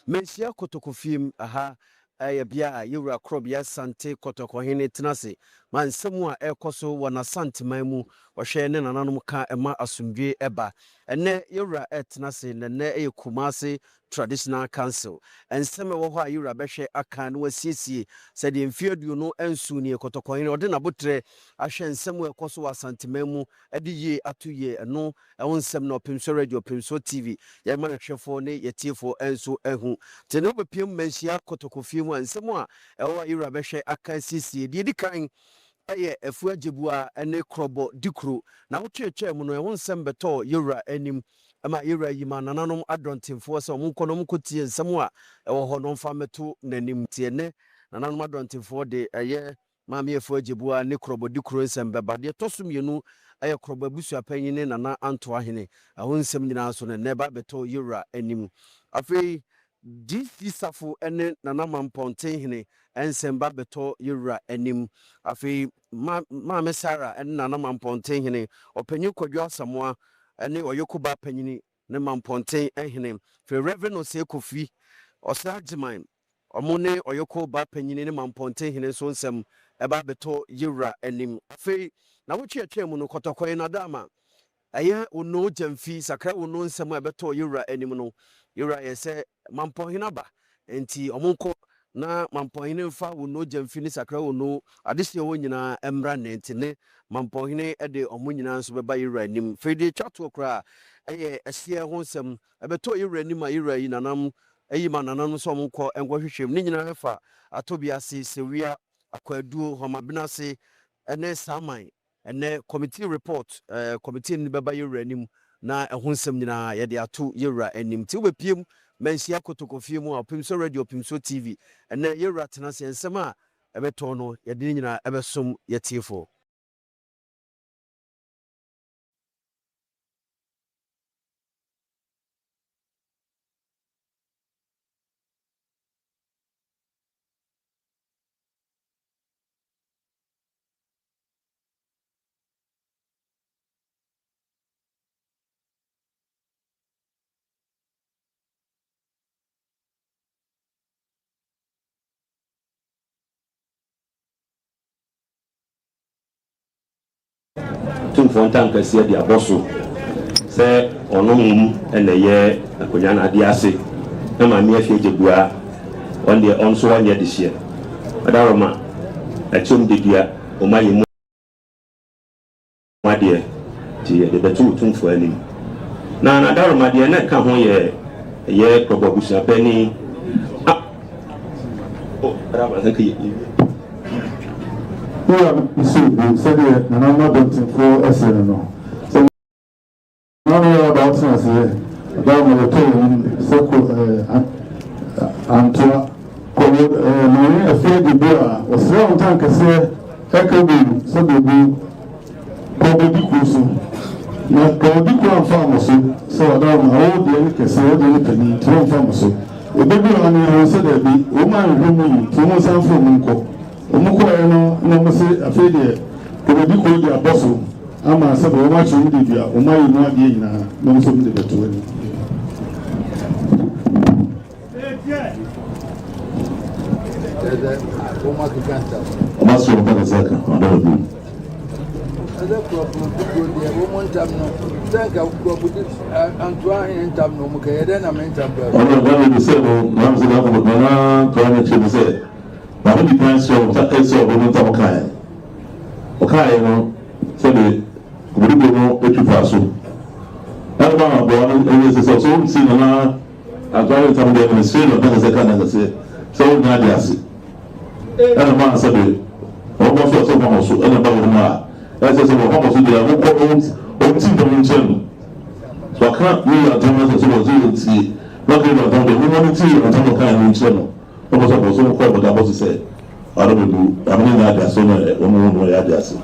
Mensia kotokofim aha bia yewura krobia Asante kotokohene tenase mansemu a ekoso wona Asante manmu ohwe ne nananom ka ema asumdwe eba ene yewura tenase ne Kumase Traditional Council enseme wo ho a yewura behwe aka no wasiesie se de mfiedu no ensu ne kotokohene ode na botre ahwe ensemu ekoso Asante manmu ede ye atoye eno ewonsem no pimso radio pimso TV ye ma hwefo ne yetiefo enso ehu tene obepiem mensia kotokofie mu ansemu a ewa yewura behwe aka siesie de dikan eye efu agibua ene krobo dikro na wotwetwe mu no ewonsem beto yewura anim ama yewura yima nananom adontemfo se omunkono mkotie nsemu a ewo ho no mfa meto nanim tie ne nananom adontemfo de eye maame efu agibua ne krobo dikro nsem beba de tosomienu eye krobo busu apanyine nana anto ahene ahonsem nyina so ne neba beto yewura anim afei DC Safo ene nana Mampontenghene ensemba beto yewura anim afei Maame Sara ene nana Mampontenghene opanyu Kwadwo Asamoa ene Oyoko ba panyini ne Mampontenghene fe Reverend Osekofi Osajiman omone Oyoko ba panyini ne Mampontenghene so nsem eba beto yewura anim afei na wotwe mu no kotokoye na dama aye ono jamfi sakra ono nsem ebeto yewura anim no yewura yese Mamponghene ba enti omonko na Mamponghene mfa wono jamfi ni sakra wono adese wo nyina emra nenti ne Mamponghene ede omo nyina nso beba yewura anim fede twato kra eye asie ho nsem ebeto yewura anim a yewura yi nanam eyi ma nanam so omonko engohwehwem ni nyina hefa atobiase sewia akwaduo homabinase ene saman ene committee report committee ni beba yewura anim na ehun nsem nyina ye de ato yewura anim ti wobepiem mensia kotokofie mu a pimso radio pimso TV ene yewura tenase nsem a ebeto no ye de nyina ebesom yetiefo Tum fontan kase dia boso se onum eneye akonya na ade ase na ma me afie gebua on de onso wanye de hie adaroma achom de dua o ma yemu wade ti de betu tumfo anim na adaroma de na ka ho ye probobusa pani araba zanki said the number of for SNO. So now about us here, about the pain, so and my affair the beer was long time to say, Echoing, so they do probably Kusu. Not probably one pharmacy, so I don't know the can say the penny to one pharmacy. The baby on the said that the woman who to most and from Munko. Omuko eno no mose afede ko bi ko dia boso ama se bo ma chu ndi dia o mai no ade nyina no mose bi de beto ani o ma ki kanta o ma so ba zaka ndo bi ada ko ko dia o mon tam no tanga ko bu Antoine en tam no mo ke ede na men tam ba o no se bo ma se da ko na to na che se na ho di plan so ta eso bo no ta okai no so de kubugo no etufa so na ba bo no e se so si na agora tam de no se no ta se kana se so na dia se na ma so de o mo so mo so na ba wo ma e se so mo so de ko o ti do mo chen so ka ni ya tam so so ti na ke no tam de mo ti na tam ka ni chen no so so ko ba da bo se I don't know. I'm not that so no ya just.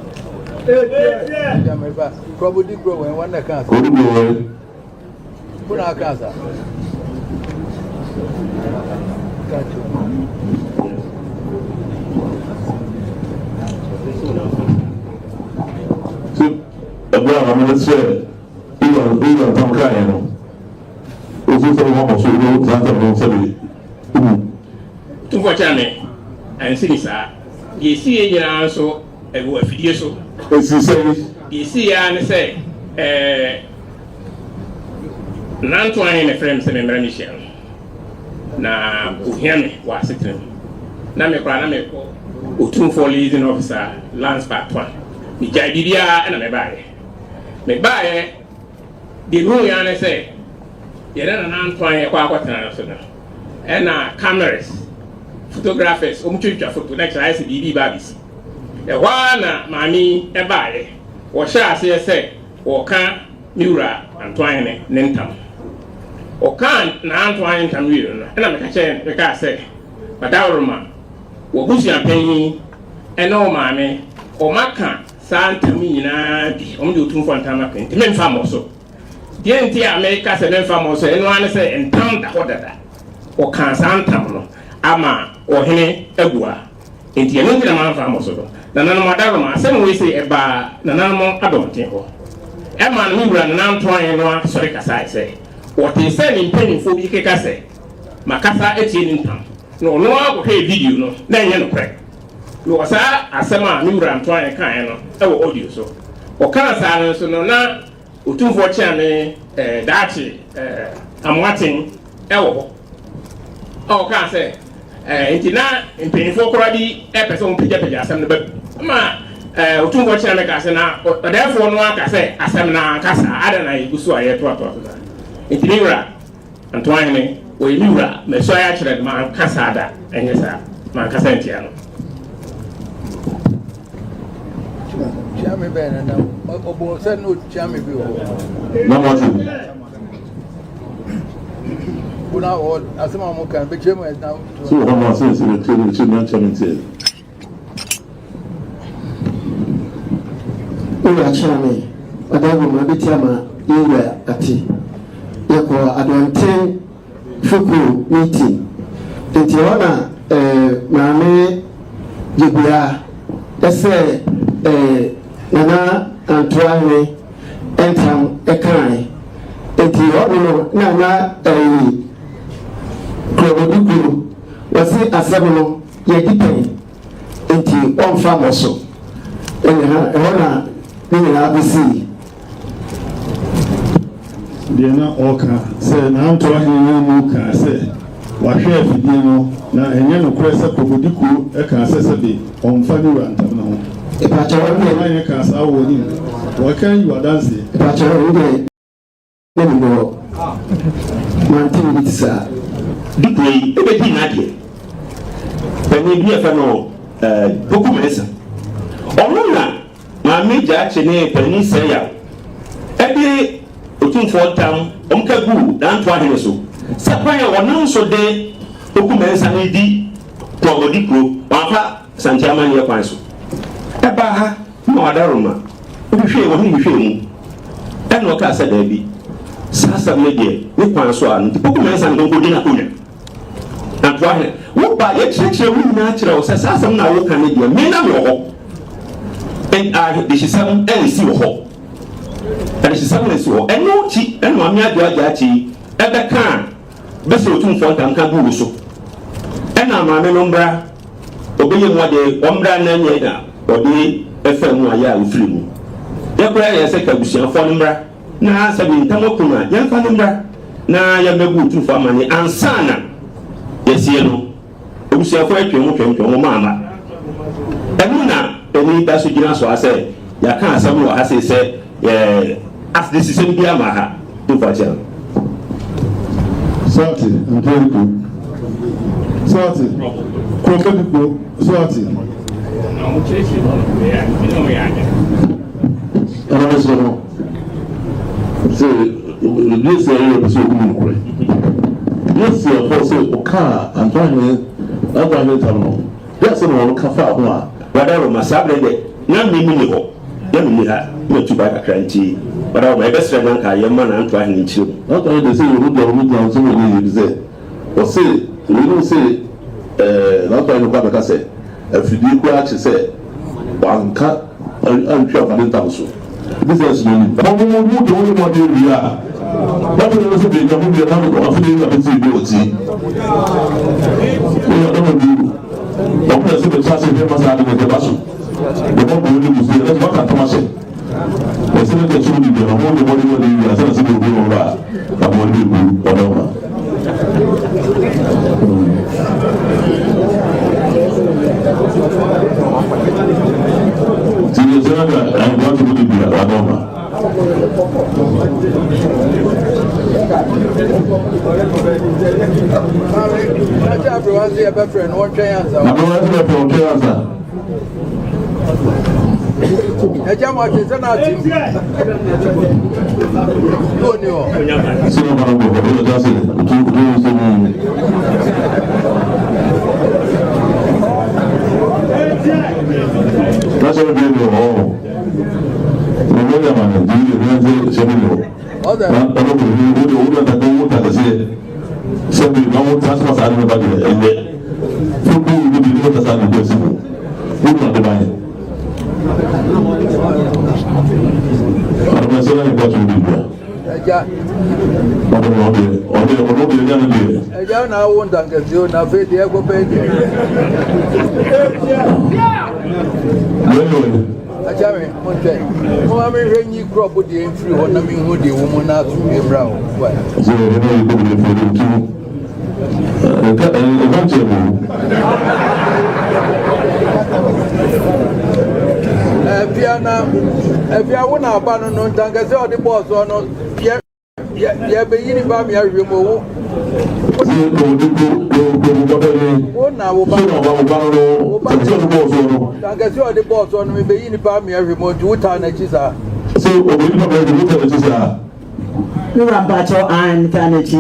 Probably Dikro when one can't. Go to Put our casa. So, I'm going to say, even Tom Kayano. so for one so no that so to for chane and see sir you see you so e go afidie so you see ya ne say nanto an ne frame se me mra Michel na uhiame wa sitem na me kwa na me ko otum for leasing officer Lance Part 1 ni jai bibia na me bae the room ya ne say ye na nanto an ye kwa akwatana so na na cameras photographers omutwitwa photo na kira ise bibi babisi e wa na mami e bae wo sha ase se wo ka miura Antoine ne ntam o kan na Antoine ntam wi no na me ka che me ka se badawroma wo busia panyin e na o mami o maka sa ntam nyina bi o mde otumfo ntam aka nti me mfa mo so die nti America se me mfa mo so eno ane se ntam da hodada o kan sa ntam no ama o hene agua nti eno nti na man mfa mo so do na nanu madaroma asem we se eba na nanu mo adonten ho e ma no wura na Antoine no sori kasa ise o te se ni mpanifo bi keka se makasa etie ni ntam no no akwohwe video no na enye no kre no wasa asema mi wura Antoine kan no e wo audio so o kan sa no so no na otumfo chia me daachi amwatin e wo o kan se nti na mpanifo kora bi e pese on pija asem no ba ma otumfo chia me ka se na therefore no aka se asem na kasa ada na igusu aye to nti mi wura Antoine ne o yi wura me so ya kire ma kasa da enye sa ma kasa ntia no chame bena na obo se no chame bi o no more kuna o asema mo kan be chemo na so how so to no chame Ura chame adago ma betiama ira ati yako adonten fuku meeting nti ona maame jibia ese nana Antoine entam ekan nti ono na Dikro wasi asabno ye dipen nti on famoso ona ni na abisi Diana Oka say na Antoine no ka say wa hwe fidie no na enye no kresa Dikro e ka say be on fa ni rantam na ho e pa chawo ni na ka sa wo ni wa kan you dance e pa chawo ni ne no mantin bitsa Dikro e be di na de bani bi afa no dokuments onu na ma meja chene pani seya ebe otumfo tam omkagu na Antoine so sapaya wonan so de dokuments ani di Dikro wafa santiama ne kwan so eba ha no adaroma ohwe wo ni hwe mu eno ka sa da bi sasa media ni kwan so an dokuments an gongo dina kunya Antoine wo ba ye cheche wu na kire wo sasa na wo ka media me na me ho en a de shisam en si wo ho and she said, and no tea, and Mamma Jaji, at the car, Bessel Tum Fontan Cabu so. And now, my membra, obeying what they Ombra Nanya, or the FM Waya Flim. Their prayer is a Cabusian for Numbra, now Sabin Tamokuma, young Fanumbra, now Yamabu to Family, and Sana. Yes, you know, Obusia for a Mamma. And Luna, the need that should so I say, ya can't some as they say. As this is in Biamaha, to Fajan. Sorty, and very good. Sorty, Dikro, sorty. This area is so good. Yes, sir, for so car and trying to that's all Kafa. Whatever Masabre, none me. No to buy a cranty, but our best friend Yamman Antoine in Chile. Not only the same root of down so many years. Or say, we don't say, not only Babaka said, if you did what she said, one cut, I'm sure I didn't also. This is no, we are. But we also be coming to a feeling of its ability. We are not going to I'm going to see the chance of him as I do the Basu. The one who will see that's what I'm talking about. The Senate should be the whole body as a single room that I want to do whatever. See the Senate, I want to do whatever. Everyone see a better friend, one chance. I'm going to answer. A jam what is an art. No, no. So, I'm going to that's what we do. Oh, we go there, man. Do you know? Other. I'm going to say, so we don't transfer anybody, and the football will be not as an person. Who not the money? I'm going to say that what you do there. I now want to get you now. Faith, you go back. I tell me, one day, when you crop with the free one, I mean, who the woman out to be brown. So, you go for too. If you want to abandon on Tangas or the boss or not, yeah, be in by me, I remove. What now? Tangas or the boss on me, be in by me, I remove two tarnishes. So, we don't you are battle and tarnish.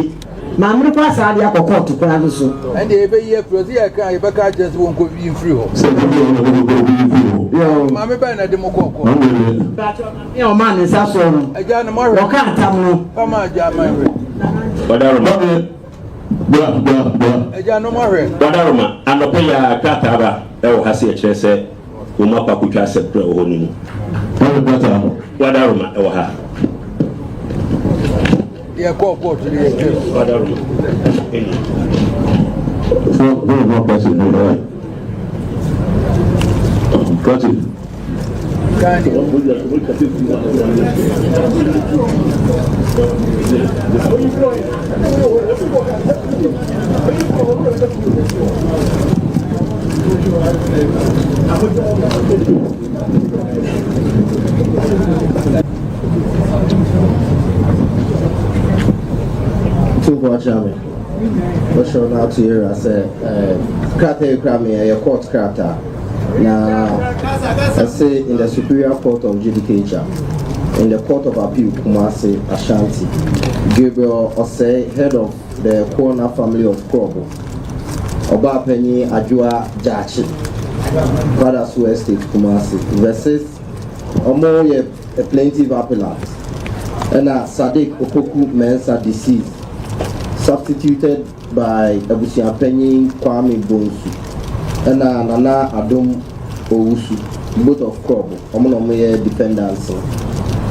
Mamma pass out the court to Pranaso. And every year, Prosia can back just won't go in free. Mamma Banner Democco. Your man is also a John Morrow can't tell me. Come on, John. But I remember a John Morrow. But I remember, I'm a player, Cataba, El Hassi, Chese, Umapa Kucha, Pro Honu. What I remember, yeah, call to the What's your now to hear? I said, Krata Krammy, a court krata. Now, I say in the Superior Court of Judicature, in the Court of Appeal, Kumasi, Asante, Gabriel Osei, head of the Corner family of Krobo, Oba Penny Ajua Jachi, Brothers West State, Kumasi, versus Omoye, a plaintiff appellant, and Sadiq Opoku Mensa deceased. Substituted by Abusia Penny Kwame Bonsu and Nana Adom Ousu, both of Krobo, Omonomoye defendants.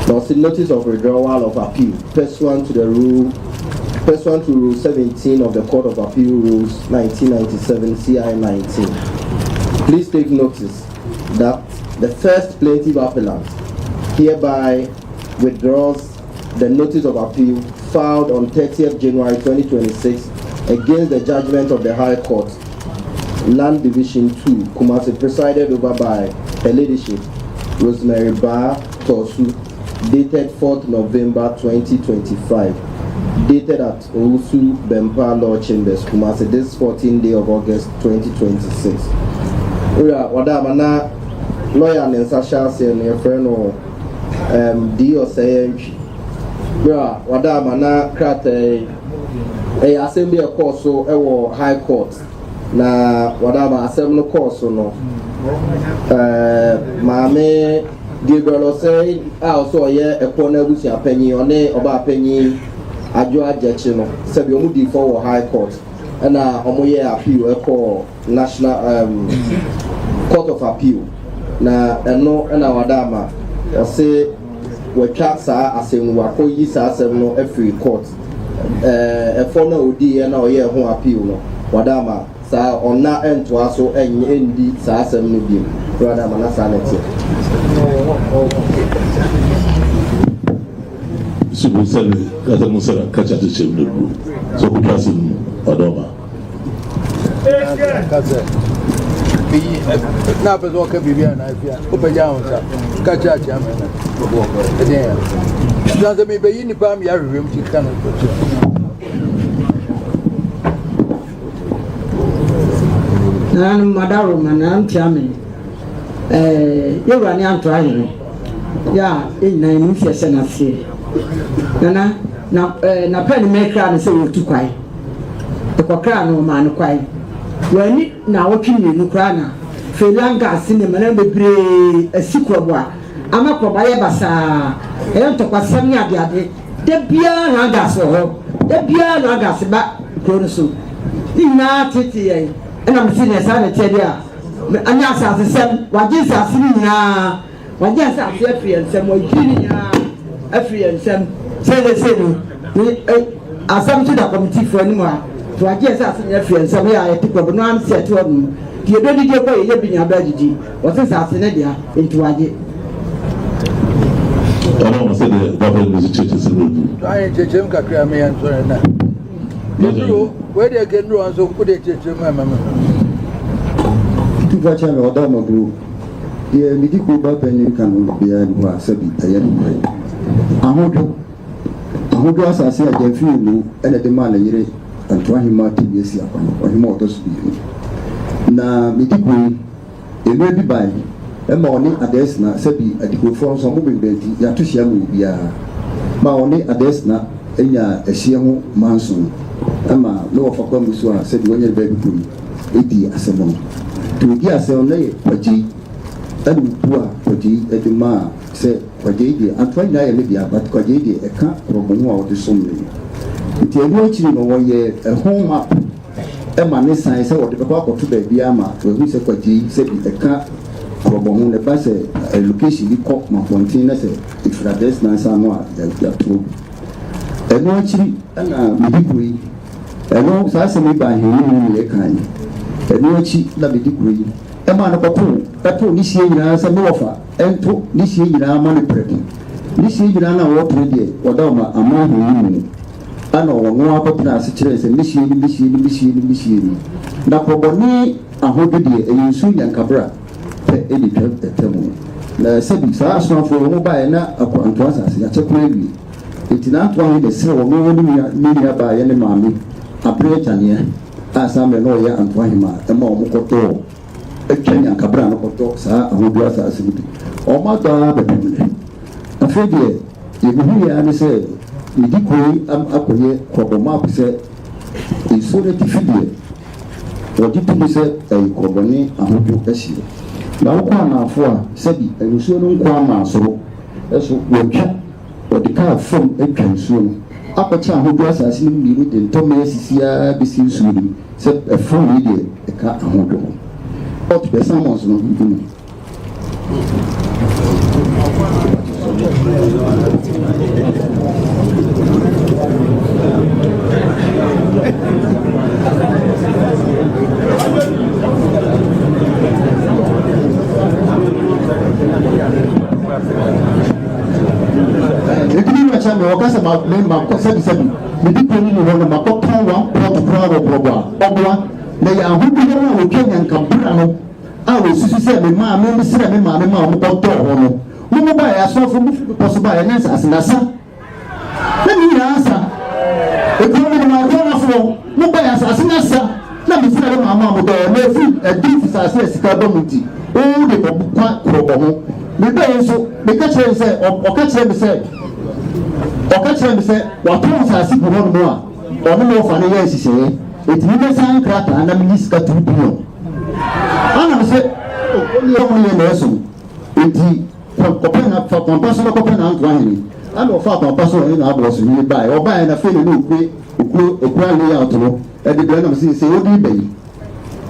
Now, see notice of withdrawal of appeal pursuant to Rule 17 of the Court of Appeal Rules 1997 CI 19. Please take notice that the first plaintiff appellant hereby withdraws the notice of appeal filed on 30th January 2026 against the judgment of the High Court, Land Division 2, Kumasi, presided over by Her Ladyship Rosemary Bar Torsu, dated 4th November 2025, dated at Ousu Bempa Law Chambers, Kumasi, this 14th day of August 2026. Wadamana lawyer Nensa Shasi and your friend D.O. Sayenchi. Bra, wadama na krate assembly a course so ewo high court na wadama assembly course no maame Gabriel say also ye ekona busia panyi one oba panyi ajo ajechi no se bi omu di for high court na omo ye appeal e national court of appeal na eno na wadama o say wɔtwa saa asɛm no wakɔyi saa asɛm no afiri court ɛfɔ na odiiɛ na ɔyɛ ho appeal no wadama saa ɔna ɛntoa so ɛndi saa asɛm no bi wadama na saa nɛteɛ Super Sally, as a Musara, catch at the chamber. So, who does him, Adoma? Na pessoa que vivia na África, o pejão já, cachaça mesmo. Já se me bem ni para me arrumar de cana. Nan madaro manan tiame. Eu ani antoine. Ya, na ni fiese na fie. Nana na pen maker na se wotu kwai. E kokra no ma no kwai. Wani na wotwi ni kra na felanga sinema na bebre asikrobo a amakroba ye basa e ntokwa ni ade de bia na gas ho de bia na gas ba kro so ina tete ye na msi na sa na tede a anya asase sem waje asase ni na waje asase afie nsem wajini nya afie nsem se no asam to da committee for ni mo a to waje asase nya afie nsem ya ye tikro no am se to no die do di ko ye binya ba didi wo se asase ne dia enti waje I don't say the government is churches. I ain't church kakra me and so na. Where they can do and so put a church mama. Tu va cha me oda mo group. Ye mi di ko ba pen kan bi an wa sabi ayen ko. Ahodo asase a je fi ni ene de ma na yire anto ahima ti bi esi akon. Ahima oto su bi. Na mi di ko e me bi bai Emma oni adesna sebi adikofo nso mo bebenti ya to hia mu bia ma oni adesna enya ehie ho manso ama no ofakwa musu a sebi onye be bikuri edi asemo to di asemo na ye kwaji adu bua kwaji edima se kwaji di antwa na ye bia but kwaji di eka robomu a odi somle nti enu ochiri no woye ehon ma ema ne san se odi bekwa akoto ba bia ma to hu se kwaji sebi eka Probably the best location we call Mampontenghene if that is not someone that true. And no, actually, and degree. And no, Sassamy by him, a kind. And no, she love a degree. A man of a pool, that told this year as a offer, and took this year money pregnant. This year I know what to do, or Doma among women. I know no opportunity situation, and machine. Now, probably a whole day, and soon and cabra. Any table. The seven stars for mobile na akwanto asase ya chekwabi etina to an de se wo mo ni ya ba ye ne maami aprecha ne asame no ya anto ahima e ma mo koto etwanya kabra no koto sa ahodu asase bi o ma da ba bemle afede ye bi ya ne se ni dikoi akoye ko ma pese e so de tifide o di tu se e ko boni ahodu esi na wokwa na afo a sabi erusuo no nkwa ma asoro eso wotwa odika fom etwa nsuo no akwacha ahodu asase no mmiru de ntoma asisia besi nsuo no se efom ni de eka ahodu ot be samos no ndum me wakasa ma member ko sabi me di poni no no ma ko ton wa pot pro obwa na ya hudu no wo Kenya nkabra no a wo susu se me ma me sira me ma mo ko to ho no mo ba ya so fu poso ba ya nsa asinasa na mi ya asa e ko me ma ko na fo mo ba ya asinasa na mi sira me ma mo do na fi e di fi sa se sika ba muti o de ko kwa krobo ho me ba yenso me ka chere se o ka chere me se Okachire me say waton sasi po no mo a ono mo fa ne ya siseye etimi be san krata na minister 2 billion ana me say oni o mo ye na eso enti ko na fa compasso ko na antwa hini ana fa compasso ni na abo so ni bai o bai na fe ni okwe ali ya to e de bra na me say odi bai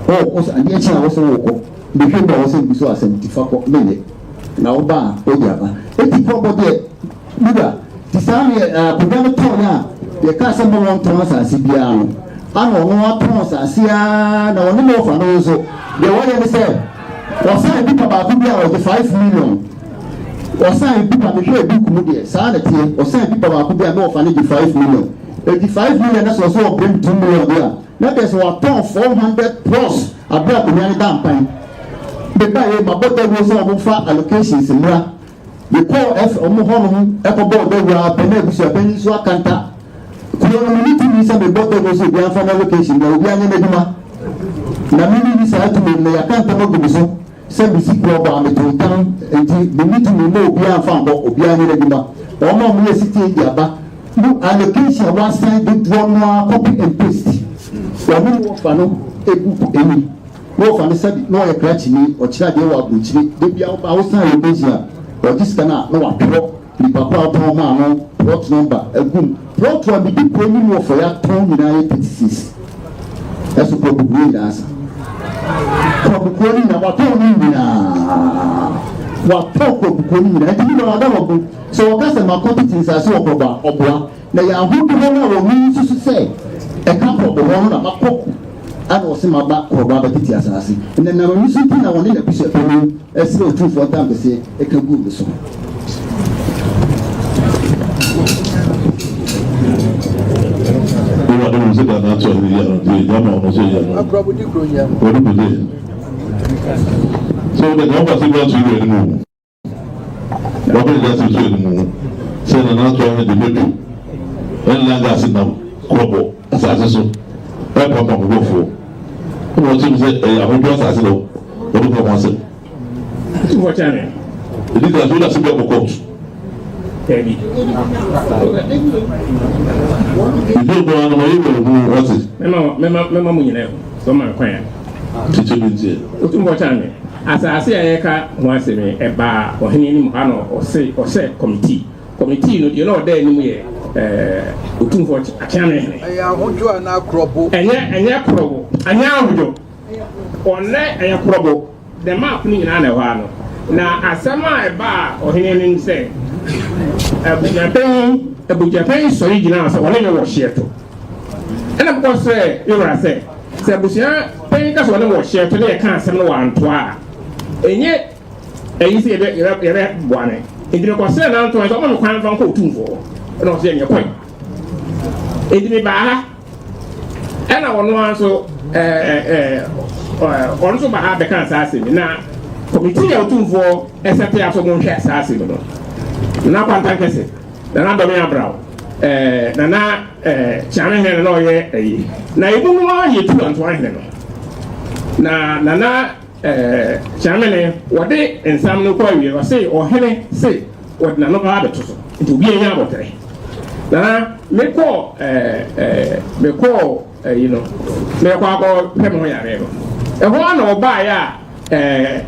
o so andi echi na wo so wo be fe ba wo so bi so asem ti fa ko mele na wo ba o ya ba eti probo de Buga, Tisani, Pugano Tona, the Casamo won't toss as Sibiano. I know what toss as Sia, no one more for also. The one they said, was I people about the 5 million. Was I people about the book, sanity, or send people about the more for 5 million. 85 million, that's also bring 2 million there. That is what 400 plus a black community campaign. The buy my bottle was over allocations in there. The call F Omohon, Ecobo, they were Penebus, Peninsula Canta. Kuonimiti some bottle was a grand final location, there will be an enigma. Namini decided to make a cantamoguso, send the sick robber on the town, and the meeting will be found or be an enigma. Or more city, Yaba. No allocation one side, did one more copy and paste. Wàmí wọ́n fa no egu emi wọ́n fa no sẹ́bi náà yẹ kíláàkì ni ọ̀kyerá deɛ wà abùkyiri débi awusan yɛ bẹ́sì a ọ̀dí sika náà na wà tọ́ nípa pa ọ̀tọ́ máa no plot number egum plot wa bi dípò ẹni mu ọ̀fọ̀ ya tọ́ nyinaa yɛ 36 ɛso pọ̀bùkù yɛ nyinaa sa pọ̀bùkù yɛ nyinaa wà tọ́ ní nyinaa wà tọ́ pọ̀bùkù yɛ nyinaa ẹni bí wọ́n adá wọ̀ bó so wọ́n kásẹ̀ máa kọ́ títí nsàsí ọ̀bọ̀ra na yà ahóhó náà wọ̀ mí nsusu sẹ́ ẹ̀ka pọ̀bù wọn náà má kọ́ ana wɔ se ma ba kɔrɔba bɛtete asase ɛnna nam ani so nti na wɔne na bisɛ pɛmu ɛsɛ otumfoɔ ntam kɛseɛ ɛka gu mi so wọ́n adé wọ́n dáná tó ẹni yàrá tó yẹ yàrá ọ̀nà tó yẹ yàrá Akrabo Dikro yàrá wọ́n ní bòde so the number sí bá tó yẹ ẹni mu wọ́n bẹ̀rẹ̀ dá sí tó ẹni mu sẹ́ nana tó ẹni dè mẹ́tò ẹni lága sí nam kọ́bọ̀ asase so ẹ̀ pàpà gbogbo fò wọ́n ti sẹ́ ẹ̀yà àwùjọ asase lọ wọ́n ní kọ́ wọn sẹ́. ìdí kan tó dà sí bẹ́ẹ̀ kọ́ kọ́ọ̀tù. ìdí ìgbà wọn ni wọ́n yé wẹ̀rẹ̀ fún wọn sí. mẹ́ma mu nyina sọ ma kwan ya. títí mi tiẹ̀. o tún bọ̀ kyàn mi asase a yẹ ká wọn asè mi ẹ̀bà ọ̀hìn ni mu ha nọ ọ̀sẹ̀ kọmitì no deɛ na ɔda anim yɛ otumfo akyɛn ne hene. ɛyɛ ahodwo a na akorɔbo. ɛnyɛ korɔbo ɛnyɛ ahodwo ɔnɛ ɛyɛ korɔbo the map no nyinaa na ɛhɔ ano na asɛm a ɛba ɔhene no sɛ abugyapɛn sɔre gyina sɛ ɔne yɛ wɔ hyeɛ to ɛna bɔkɔ sɛ yɛwura sɛ abusua pɛn ka sɛ ɔne wɔ hyeɛ to ne yɛka asɛm no wɔ antoa a ɛnyɛ ɛyi sɛ yɛbɛ boane edini kɔsɛ na ntɔn sɛ ɔmo kwan fa nkɔ otumfoɔ ɛna ɔsɛ ɛnyɛ kɔn edini baa ha ɛna ɔno nso ɔno nso baa ha bɛka saa asɛm na kɔmiti yɛ otumfoɔ ɛsɛ te aso mo nhwɛ saa asɛm no nana kwantan kɛse nana dɔmi abraw nana kyame hɛn na ɔyɛ ɛyi na ebi mu ayɛ tu antoa hɛn no na nana kyame ne wɔde nsam no kɔ awie ɔse ɔhene se wɔde nano ba abɛto so nti obi anya abɔtere na mekɔ yi no mekɔ akɔ pɛ mo yare no ɛhɔ ana ɔbaeɛ a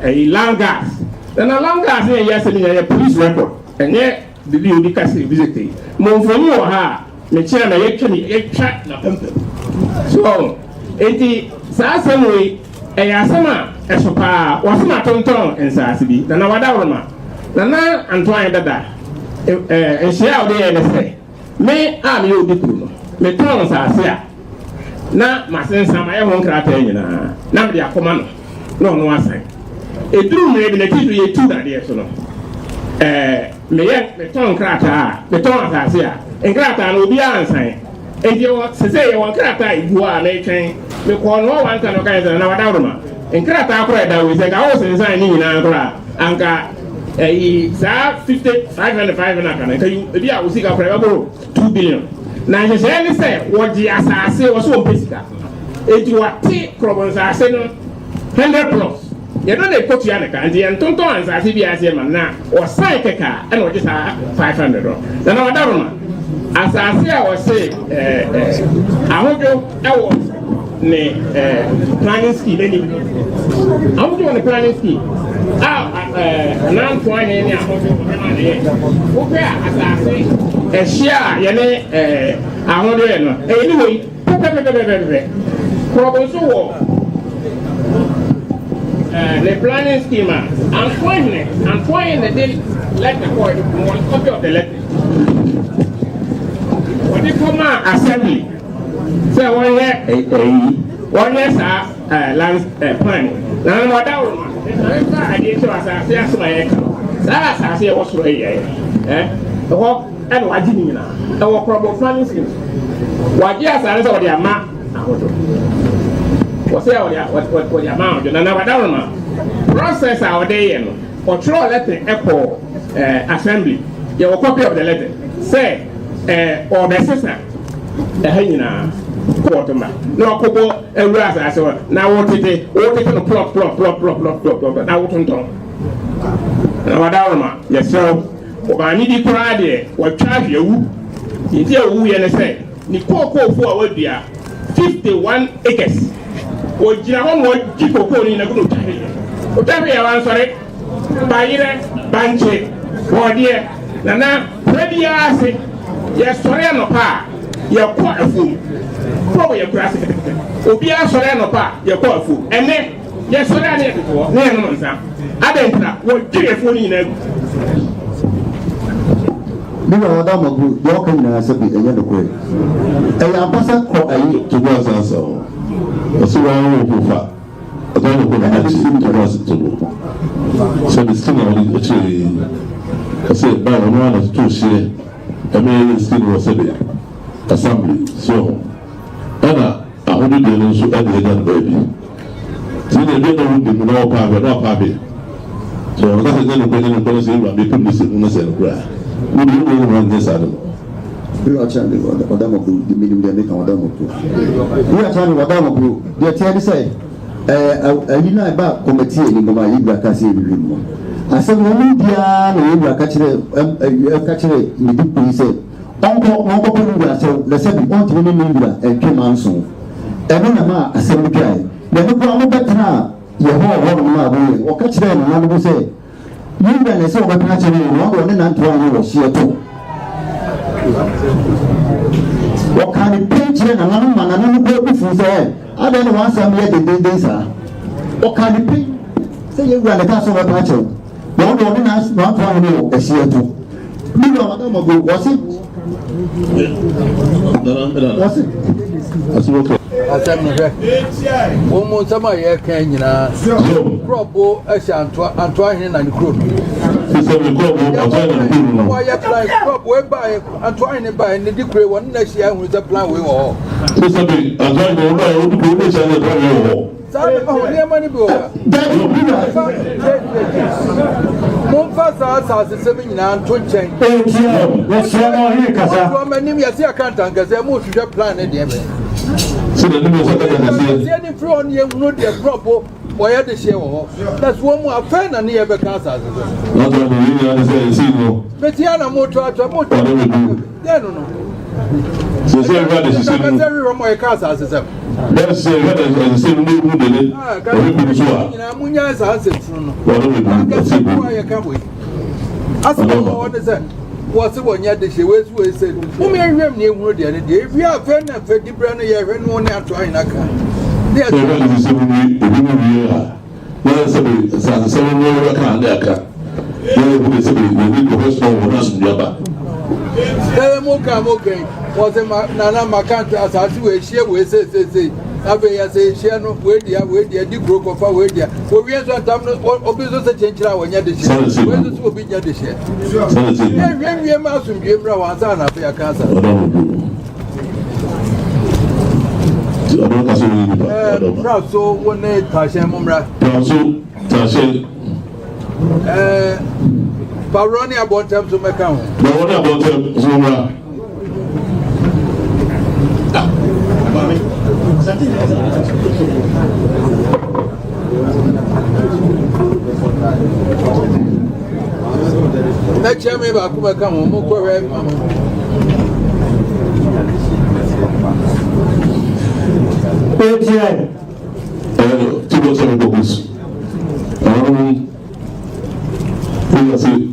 ɛyi langas na langas ne yɛ asɛm nyɛ police record ɛnyɛ bibi obi kase visite mɔmfoni wɔ ha a mekyerɛ na yɛtwa na pɛmpɛm so enti saa asɛm wei ɛyɛ asɛm a ɛso paa wɔsɛm atontɔn nsaase bi na wadaworoma na antoan dada nhyia a wɔde yɛ ne sɛ me a meyɛ obi kuro no metɔn nsaase a na masensam ayɛ ho nkrataa nyinaa na mede akɔma no na ɔno asan ɛduru mmerɛ bi na titiri yɛtu dadeɛ so no metɔn nkrataa a metɔn asase a nkrataa no obiara nsan enti sɛ yɛwɔ nkrataa egu a metwɛn mekɔɔ no ɔwanta no kan sɛ na wadaworoma nkrataa kora ɛda wei sɛ nka wo sensan ne nyinaa kora anka saa 500 aka na nka ebi a wo sika kora ɛbɛboro 2 billion na nhyehyɛeɛ ne sɛ wɔgye asase wɔ so wɔmpɛ sika enti wɔte korɔbɔ nsase no 100 plus yɛdɔ na ɛkɔtua ne ka nti yɛntontɔn nsase bi aseɛ ma na ɔsan kɛka a ɛna ɔgye saa 500 no na wadaworoma asase a wɔse ahodwo ɛwɔ ne planning scheme any ahodwo wɔ ne planning scheme a nantoa ne ne ahodwo ɛma ne yɛ wopɛ a asase ɛhyia a yɛne ahodwo yɛ no ɛyɛ ne wɔ yi pɛpɛpɛpɛpɛpɛ korɔbɔ nso wɔ the planning scheme antoine ne de letter kɔ one copy of the letter What do you come out assembly? Say one year, land plan. Now, what I did to us, I say, my echo. That's I say, what's right here? The walk and what did you know? The walk problem planning scheme. What yes, I saw the amount. What's what the amount? And I never process our day and or throw a letter echo assembly. You have a copy of the letter. Say, or the sister, the hyena. No, Cobo, and Raz, I saw. Now, what it is, no plop. Now, what on top? Now, Darma, yes, sir. I need to cry there. What charge you? You tell who you say. Nico for a dear 51 acres. What Jiramon would keep a pony in a good time. Whatever you answer it, by either Banche, or dear, Nana, ready, I say, yes, sorry, no pa, you're quite a fool. Probably a grass. Obia Solano Pa, your powerful. And then, yes, Solano before, no, sir. I don't know what do you phone in a Madame of walking as a bit a yellow way. A ambassador to was answer. A surround of fat. I don't know what I seem to was to do. So the skin of actually, I said, by one of two share, a man still was a bit. Assembly, so. Anna, I want to do so at the end, baby. See, they don't do no power, no papi. So that's the end of policy, but they put this in the cell. We don't run this out of we are trying to Madame of the medium they make on Madame of we are trying to Madame of you. They are trying to say, you know about committee in my Libra Cassie. I said, when we are Libra catching the big police. Uncle Pulu, the second want to remember and came on soon. And then a assembly guy. The no problem better now. Your whole one or catch them, and I will say, you then saw the patching in one and not one was here too. What kind of pinch and another man, another people say, I don't want some yet the days are. What kind of pinch? Say you ran the castle of patching. One woman asked not one as here too. You know, was it? What's it? One some of your can, you know, Propo, Antoine and Crew. Why you like crop whereby Antoine by the decree one next year with the plan we all. Monfasa has 7 and 20. What's wrong here, Casa? I can't because they're more to plan at the end. So the new from you know the proper why the share. That's one more fan and near the Casa. Not only Petiana Motor, I don't know. So, everybody is saying, my casa as a that's the same movement in it. Munya's answer. I can't wait. As what is that? What's the one yet? The she was said, who may have named her the other day? If you are friend and Freddy Brown, you have no one to try in a car. There's a 7 year. There's a 7 year car. There's a first one was in Yaba. Okay. Was a Nana Macanta as I do a share with say, I say, share no way, dear, Dikro of our way, dear. For we are some business change our when you the share. When this will be the share. When we are mouse from Jim Brown, I pay a cancer. Proud so one day, Tasha Mumra. Baroni about them to make out. Baroni about them, Zuma. Next year, maybe I could come home. Two books. We will see.